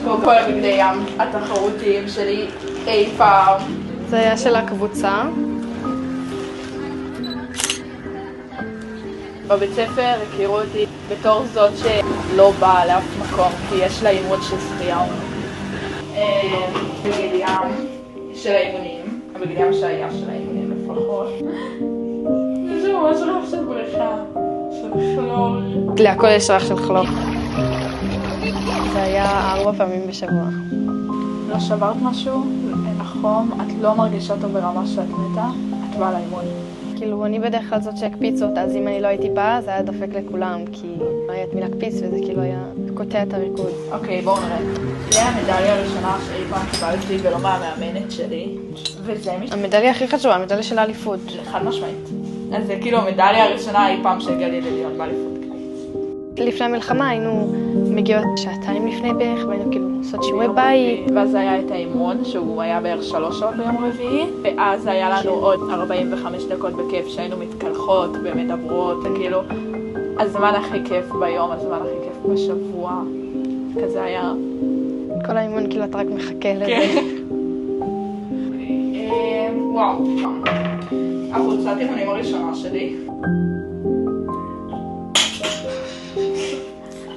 פה כל הבגדי ים התחרותיים שלי אי פעם. זה היה של הקבוצה. בבית ספר הכירו אותי בתור זאת שלא באה לאף מקום כי יש לה אימון של שחייה. בגד ים של האימונים, הבגד ים שהיה של האימונים לפחות. זה ממש רב של בריכה, של כלור. להכל יש ריח של כלור. זה היה 4 פעמים בשבוע. לא שברת משהו, אין לך חום, את לא מרגישה טוב ברמה שאת מתה, את באה לאימון. כאילו, אני בדרך כלל זאת שהקפיצו אותה, אז אם אני לא הייתי באה, זה היה דופק לכולם, כי היה את מי להקפיץ וזה כאילו היה קוטע את הריקוד. אוקיי, בואו נראה. זה המדליה הראשונה שאי פעם קיבלתי ולא מהמאמנת שלי, וזה המדליה הכי חשובה, המדליה של האליפות. חד משמעית. אז זה כאילו המדליה הראשונה אי פעם שהגיעה לי לליון באליפות. לפני המלחמה היינו מגיעות 2 שעות לפני בערך, והיינו כאילו לעשות שיעורי בית. ואז היה את האימון, שהוא היה בערך 3 שעות ביום רביעי, ואז היה לנו עוד 45 דקות בכיף שהיינו מתקלחות ומדברות, וכאילו, הזמן הכי כיף ביום, הזמן הכי כיף בשבוע, כזה היה. כל האימון כאילו אתה רק מחכה לזה. כן. וואו, הקבוצת אימונים הראשונה שלי.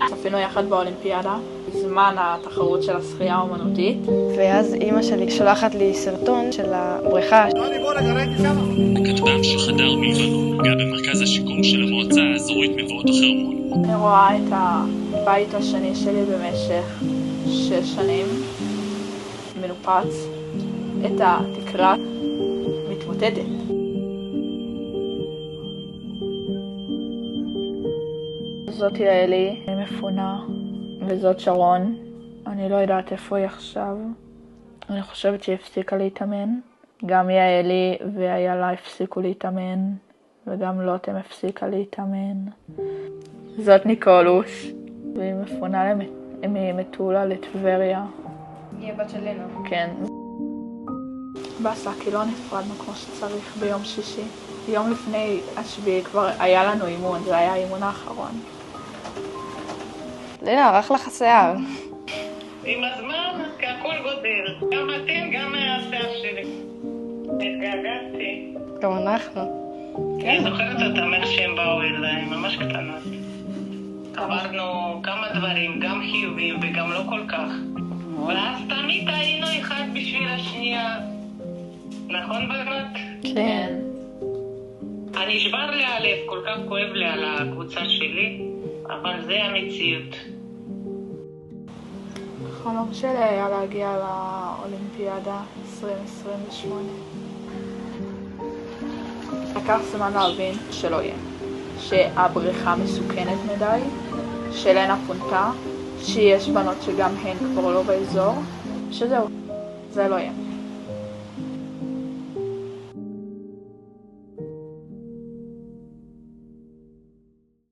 צפינו יחד באולימפיאדה, בזמן התחרות של השחייה האומנותית. ואז אמא שלי שולחת לי סרטון של הבריכה. בכתבם שחדר מלבנון, גם במרכז השיקום של המועצה האזורית מבואות החרמון. אני רואה את הבית השני שלי במשך 6 שנים, מנופץ, את התקרה מתמוטטת. זאת יעלי, היא מפונה, וזאת שרון. אני לא יודעת איפה היא עכשיו. אני חושבת שהיא הפסיקה להתאמן. גם יעלי ואיילה הפסיקו להתאמן, וגם לוטם הפסיקה להתאמן. זאת ניקולוס, והיא מפונה ממטולה לטבריה. היא הבת של לינה. כן. בסה, כי לא נפרדנו כמו שצריך ביום שישי. יום לפני השביעי כבר היה לנו אימון, זה היה האימון האחרון. לינה, ערך לך השיער. עם הזמן, כי הכל גודל. גם אתם, גם השיער שלי. התגעגעתי. גם אנחנו. אני זוכרת אותם איך שהם באו אליי, ממש קטנות. עברנו כמה דברים, גם חיובים וגם לא כל כך. ואז תמיד היינו אחד בשביל השנייה. נכון בנות? כן. אני נשבר לי הלב, כל כך כואב לי על הקבוצה שלי, אבל זה המציאות. החלום שלי היה להגיע לאולימפיאדה 2028. לקח זמן להבין שלא יהיה. שהבריכה מסוכנת מדי, שלנה פונתה, שיש בנות שגם הן כבר לא באזור, שזהו, זה לא יהיה.